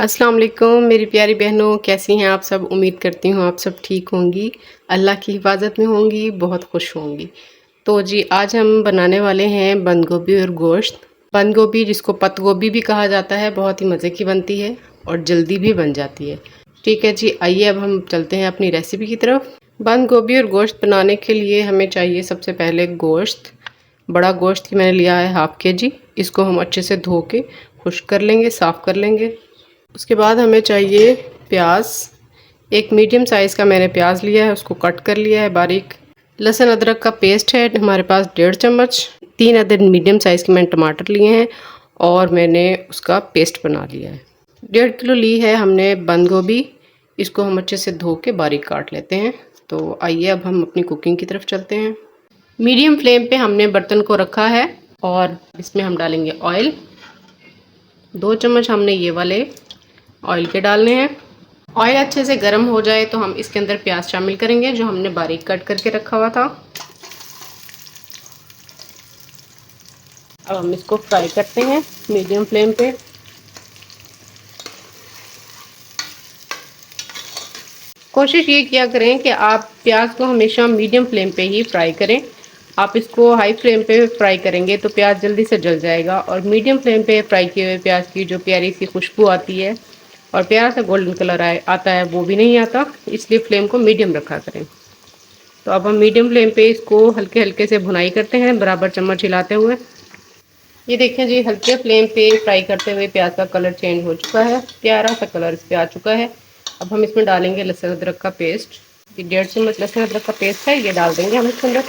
अस्सलाम वालेकुम मेरी प्यारी बहनों, कैसी हैं आप सब। उम्मीद करती हूँ आप सब ठीक होंगी, अल्लाह की हिफाजत में होंगी, बहुत खुश होंगी। तो जी आज हम बनाने वाले हैं बंद गोभी और गोश्त। बंद गोभी जिसको पत्त गोभी भी कहा जाता है, बहुत ही मज़े की बनती है और जल्दी भी बन जाती है। ठीक है जी, आइए अब हम चलते हैं अपनी रेसिपी की तरफ। बंद गोभी और गोश्त बनाने के लिए हमें चाहिए सबसे पहले गोश्त। बड़ा गोश्त की मैंने लिया है हाफ़ kg। इसको हम अच्छे से धो के खुश्क कर लेंगे, साफ़ कर लेंगे। उसके बाद हमें चाहिए प्याज। एक मीडियम साइज़ का मैंने प्याज लिया है, उसको कट कर लिया है बारीक। लहसुन अदरक का पेस्ट है हमारे पास 1.5 चम्मच। 3 अदद मीडियम साइज़ के मैंने टमाटर लिए हैं और मैंने उसका पेस्ट बना लिया है। 1.5 किलो ली है हमने बंद गोभी। इसको हम अच्छे से धो के बारीक काट लेते हैं। तो आइए अब हम अपनी कुकिंग की तरफ चलते हैं। मीडियम फ्लेम पे हमने बर्तन को रखा है और इसमें हम डालेंगे ऑयल। 2 चम्मच हमने ये वाले ऑयल के डालने हैं। ऑयल अच्छे से गर्म हो जाए तो हम इसके अंदर प्याज शामिल करेंगे जो हमने बारीक कट करके रखा हुआ था। अब हम इसको फ्राई करते हैं मीडियम फ्लेम पे। कोशिश ये किया करें कि आप प्याज को हमेशा मीडियम फ्लेम पे ही फ्राई करें। आप इसको हाई फ्लेम पे फ्राई करेंगे तो प्याज जल्दी से जल जाएगा और मीडियम फ्लेम पे फ्राई किए हुए प्याज की जो प्यारी सी खुशबू आती है और प्यारा सा गोल्डन कलर आता है वो भी नहीं आता, इसलिए फ्लेम को मीडियम रखा करें। तो अब हम मीडियम फ्लेम पे इसको हल्के हल्के से भुनाई करते हैं, बराबर चम्मच हिलाते हुए। ये देखें जी, हल्के फ्लेम पे फ्राई करते हुए प्याज का कलर चेंज हो चुका है, प्यारा सा कलर इस पे आ चुका है। अब हम इसमें डालेंगे लहसुन अदरक का पेस्ट। ये 1.5 चम्मच लहसुन अदरक का पेस्ट है, ये डाल देंगे हम इसके अंदर।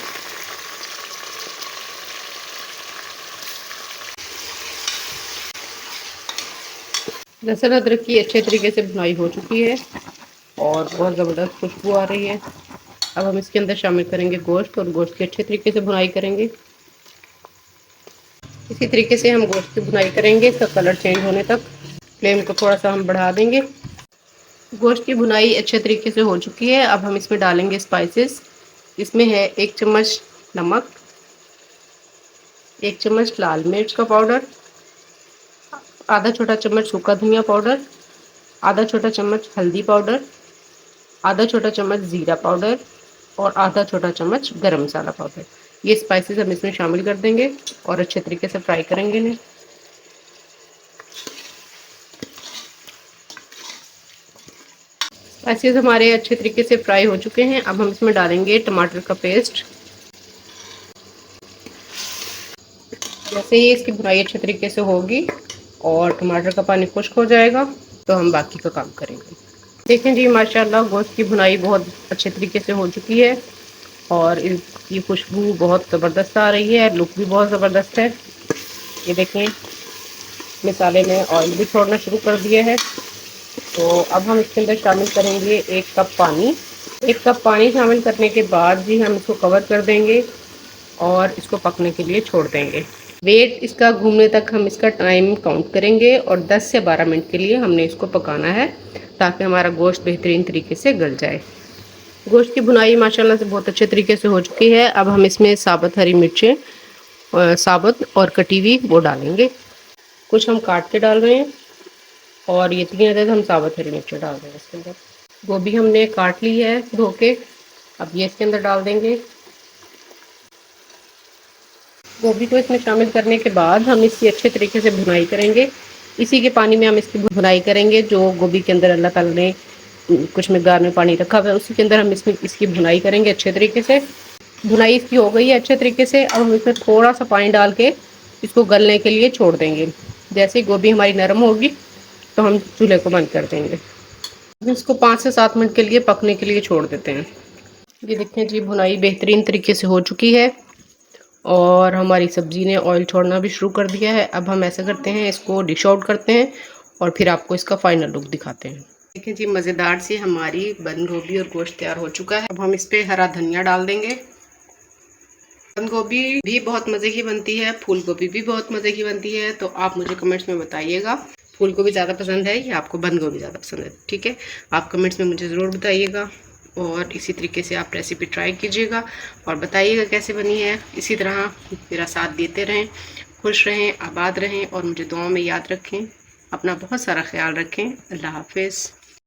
लहसुन अदरक की अच्छे तरीके से भुनाई हो चुकी है और बहुत ज़बरदस्त खुशबू आ रही है। अब हम इसके अंदर शामिल करेंगे गोश्त और गोश्त की अच्छे तरीके से भुनाई करेंगे। इसी तरीके से हम गोश्त की भुनाई करेंगे, इसका कलर चेंज होने तक। फ्लेम को थोड़ा सा हम बढ़ा देंगे। गोश्त की भुनाई अच्छे तरीके से हो चुकी है। अब हम इसमें डालेंगे स्पाइसेस। इसमें है 1 चम्मच नमक, 1 चम्मच लाल मिर्च का पाउडर, आधा छोटा चम्मच सूखा धनिया पाउडर, आधा छोटा चम्मच हल्दी पाउडर, आधा छोटा चम्मच ज़ीरा पाउडर और आधा छोटा चम्मच गरम मसाला पाउडर। ये स्पाइसेस हम इसमें शामिल कर देंगे और अच्छे तरीके से फ्राई करेंगे इन्हें। स्पाइसेस हमारे अच्छे तरीके से फ्राई हो चुके हैं। अब हम इसमें डालेंगे टमाटर का पेस्ट। जैसे ही इसकी भुनाई अच्छे तरीके से होगी और टमाटर का पानी खुश्क हो जाएगा तो हम बाकी का काम करेंगे। देखें जी, माशाल्लाह गोश्त की भुनाई बहुत अच्छे तरीके से हो चुकी है और इसकी खुशबू बहुत ज़बरदस्त आ रही है, लुक भी बहुत ज़बरदस्त है। ये देखें, मसाले ने ऑयल भी छोड़ना शुरू कर दिया है। तो अब हम इसके अंदर शामिल करेंगे 1 कप पानी। 1 कप पानी शामिल करने के बाद जी हम इसको कवर कर देंगे और इसको पकने के लिए छोड़ देंगे। वेट इसका घूमने तक हम इसका टाइम काउंट करेंगे और 10 से 12 मिनट के लिए हमने इसको पकाना है ताकि हमारा गोश्त बेहतरीन तरीके से गल जाए। गोश्त की भुनाई माशाल्लाह से बहुत अच्छे तरीके से हो चुकी है। अब हम इसमें साबुत हरी मिर्चें साबुत और कटी हुई वो डालेंगे। कुछ हम काट के डाल रहे हैं और ये 3 अदद हम साबुत हरी मिर्चें डाल रहे हैं इसके अंदर। गोभी हमने काट ली है धो के, अब ये इसके अंदर डाल देंगे। गोभी को इसमें शामिल करने के बाद हम इसकी अच्छे तरीके से भुनाई करेंगे। इसी के पानी में हम इसकी भुनाई करेंगे जो गोभी के अंदर अल्लाह ताला ने कुछ मकदार में पानी रखा हुआ है, उसी के अंदर हम इसमें इसकी भुनाई करेंगे अच्छे तरीके से। भुनाई इसकी हो गई है अच्छे तरीके से। अब हम इसमें थोड़ा सा पानी डाल के इसको गलने के लिए छोड़ देंगे। जैसे ही गोभी हमारी नरम होगी तो हम चूल्हे को बंद कर देंगे। इसको 5 से 7 मिनट के लिए पकने के लिए छोड़ देते हैं। ये देखें जी, भुनाई बेहतरीन तरीके से हो चुकी है और हमारी सब्ज़ी ने ऑयल छोड़ना भी शुरू कर दिया है। अब हम ऐसा करते हैं, इसको डिश आउट करते हैं और फिर आपको इसका फाइनल लुक दिखाते हैं। देखिए जी, मज़ेदार सी हमारी बंद गोभी और गोश्त तैयार हो चुका है। अब हम इस पर हरा धनिया डाल देंगे। बंद गोभी भी बहुत मज़े की बनती है, फूल गोभी भी बहुत मज़े की बनती है। तो आप मुझे कमेंट्स में बताइएगा फूल गोभी ज़्यादा पसंद है या आपको बंद गोभी ज़्यादा पसंद है। ठीक है, आप कमेंट्स में मुझे ज़रूर बताइएगा और इसी तरीके से आप रेसिपी ट्राई कीजिएगा और बताइएगा कैसे बनी है। इसी तरह मेरा साथ देते रहें, खुश रहें, आबाद रहें और मुझे दुआ में याद रखें। अपना बहुत सारा ख्याल रखें। अल्लाह हाफिज़।